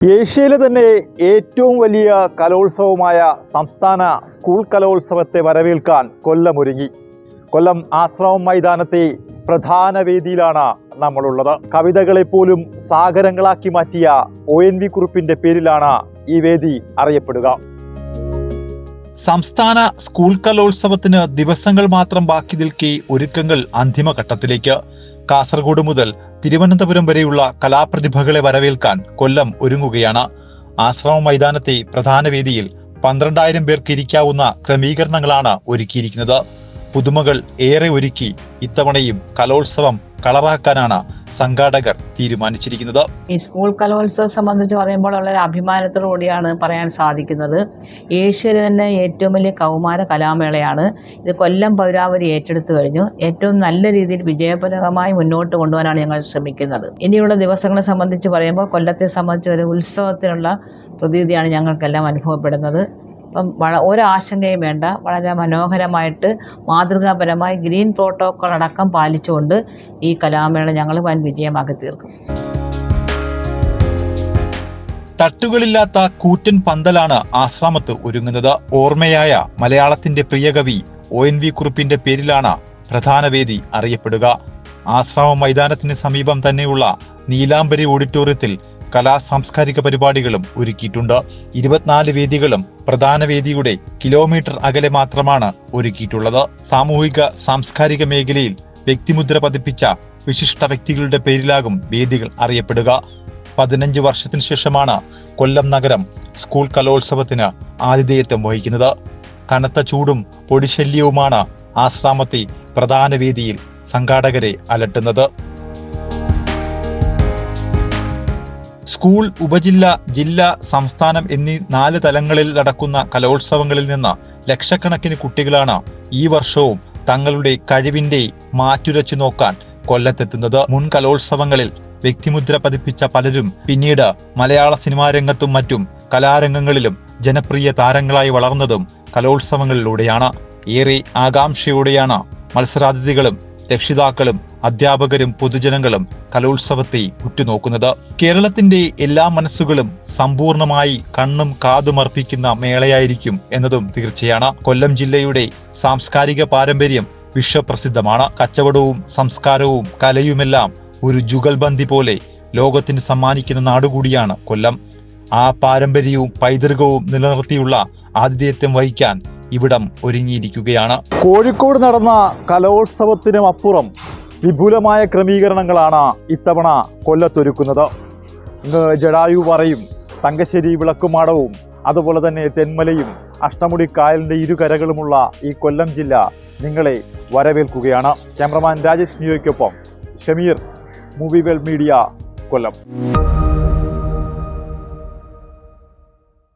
ഏഷ്യയിലെ തന്നെ ഏറ്റവും വലിയ കലോത്സവമായ സംസ്ഥാന സ്കൂൾ കലോത്സവത്തെ വരവേൽക്കാൻ കൊല്ലം ഒരുങ്ങി. കൊല്ലം ആശ്രമം മൈതാനത്തെ പ്രധാന വേദിയിലാണ് നമ്മളുള്ളത്. കവിതകളെ പോലും സാഗരങ്ങളാക്കി മാറ്റിയ ONV കുറുപ്പിന്റെ പേരിലാണ് ഈ വേദി അറിയപ്പെടുക. സംസ്ഥാന സ്കൂൾ കലോത്സവത്തിന് ദിവസങ്ങൾ മാത്രം ബാക്കി നിൽക്കെ ഒരുക്കങ്ങൾ അന്തിമഘട്ടത്തിലേക്ക്. കാസർഗോഡ് മുതൽ തിരുവനന്തപുരം വരെയുള്ള കലാപ്രതിഭകളെ വരവേൽക്കാൻ കൊല്ലം ഒരുങ്ങുകയാണ്. ആശ്രമം മൈതാനത്തെ പ്രധാന വേദിയിൽ 12,000 പേർക്ക് ഇരിക്കാവുന്ന ക്രമീകരണങ്ങളാണ് ഒരുക്കിയിരിക്കുന്നത്. പുതുമകൾ ഏറെ ഒരുക്കി ഇത്തവണയും കലോത്സവം കളറാക്കാനാണ് സംഘാടകർ തീരുമാനിച്ചിരിക്കുന്നത്. ഈ സ്കൂൾ കലോത്സവം സംബന്ധിച്ച് പറയുമ്പോൾ വളരെ അഭിമാനത്തോടുകൂടിയാണ് പറയാൻ സാധിക്കുന്നത്. ഏഷ്യയിലെ തന്നെ ഏറ്റവും വലിയ കൗമാര കലാമേളയാണ് ഇത്. കൊല്ലം പൗരാവലി ഏറ്റെടുത്തു കഴിഞ്ഞു. ഏറ്റവും നല്ല രീതിയിൽ വിജയപ്രദമായി മുന്നോട്ട് കൊണ്ടുപോകാനാണ് ഞങ്ങൾ ശ്രമിക്കുന്നത്. ഇനിയുള്ള ദിവസങ്ങളെ സംബന്ധിച്ച് പറയുമ്പോൾ കൊല്ലത്തെ സംബന്ധിച്ച് ഒരു ഉത്സവത്തിനുള്ള പ്രതീതിയാണ് ഞങ്ങൾക്കെല്ലാം അനുഭവപ്പെടുന്നത്. അപ്പം ഒരാശങ്കയും വേണ്ട. വളരെ മനോഹരമായിട്ട് മാതൃകാപരമായി ഗ്രീൻ പ്രോട്ടോക്കോൾ അടക്കം പാലിച്ചുകൊണ്ട് ഈ കലാമേള ഞങ്ങൾ വൻ വിജയമാക്കി തീർക്കും. തട്ടുകളില്ലാത്ത കൂറ്റൻ പന്തലാണ് ആശ്രമത്ത് ഒരുങ്ങുന്നത്. ഓർമ്മയായ മലയാളത്തിന്റെ പ്രിയകവി ONV കുറുപ്പിന്റെ പേരിലാണ് പ്രധാന വേദി അറിയപ്പെടുക. ആശ്രമം മൈതാനത്തിന് സമീപം തന്നെയുള്ള നീലാംബരി ഓഡിറ്റോറിയത്തിൽ സാംസ്കാരിക പരിപാടികളും ഒരുക്കിയിട്ടുണ്ട്. 24 വേദികളും പ്രധാന വേദിയുടെ കിലോമീറ്റർ അകലെ മാത്രമാണ് ഒരുക്കിയിട്ടുള്ളത്. സാമൂഹിക സാംസ്കാരിക മേഖലയിൽ വ്യക്തിമുദ്ര പതിപ്പിച്ച വിശിഷ്ട വ്യക്തികളുടെ പേരിലാകും വേദികൾ അറിയപ്പെടുക. 15 വർഷത്തിനു ശേഷമാണ് കൊല്ലം നഗരം സ്കൂൾ കലോത്സവത്തിന് ആതിഥേയത്വം വഹിക്കുന്നത്. കനത്ത ചൂടും പൊടിശല്യവുമാണ് ആശ്രമത്തെ പ്രധാന വേദിയിൽ സംഘാടകരെ അലട്ടുന്നത്. സ്കൂൾ, ഉപജില്ല, ജില്ല, സംസ്ഥാനം എന്നീ 4 തലങ്ങളിൽ നടക്കുന്ന കലോത്സവങ്ങളിൽ നിന്ന് ലക്ഷക്കണക്കിന് കുട്ടികളാണ് ഈ വർഷവും തങ്ങളുടെ കഴിവിന്റെ മാറ്റുരച്ചു നോക്കാൻ കൊല്ലത്തെത്തുന്നത്. മുൻ കലോത്സവങ്ങളിൽ വ്യക്തിമുദ്ര പതിപ്പിച്ച പലരും പിന്നീട് മലയാള സിനിമാ രംഗത്തും മറ്റും കലാരംഗങ്ങളിലും ജനപ്രിയ താരങ്ങളായി വളർന്നതും കലോത്സവങ്ങളിലൂടെയാണ്. ഏറെ ആകാംക്ഷയോടെയാണ് മത്സരാതിഥികളും രക്ഷിതാക്കളും അധ്യാപകരും പൊതുജനങ്ങളും കലോത്സവത്തെ ഉറ്റുനോക്കുന്നത്. കേരളത്തിന്റെ എല്ലാ മനസ്സുകളും സമ്പൂർണമായി കണ്ണും കാതുമർപ്പിക്കുന്ന മേളയായിരിക്കും എന്നതും തീർച്ചയാണ്. കൊല്ലം ജില്ലയുടെ സാംസ്കാരിക പാരമ്പര്യം വിശ്വപ്രസിദ്ധമാണ്. കച്ചവടവും സംസ്കാരവും കലയുമെല്ലാം ഒരു ജുഗൽബന്ദി പോലെ ലോകത്തിന് സമ്മാനിക്കുന്ന നാടുകൂടിയാണ് കൊല്ലം. ആ പാരമ്പര്യവും പൈതൃകവും നിലനിർത്തിയുള്ള ആതിഥേയത്വം വഹിക്കാൻ ഇവിടം ഒരുങ്ങിയിരിക്കുകയാണ്. കോഴിക്കോട് നടന്ന കലോത്സവത്തിനും അപ്പുറം വിപുലമായ ക്രമീകരണങ്ങളാണ് ഇത്തവണ കൊല്ലത്തൊരുക്കുന്നത്. ജടായു പറയും, തങ്കശ്ശേരി വിളക്കുമാടവും അതുപോലെ തന്നെ തെന്മലയും അഷ്ടമുടി കായലിൻ്റെ ഇരുകരകളുമുള്ള ഈ കൊല്ലം ജില്ല നിങ്ങളെ വരവേൽക്കുകയാണ്. ക്യാമറമാൻ രാജേഷ് നിയോയ്ക്കൊപ്പം ഷമീർ, മൂവി വേൾഡ് മീഡിയ, കൊല്ലം.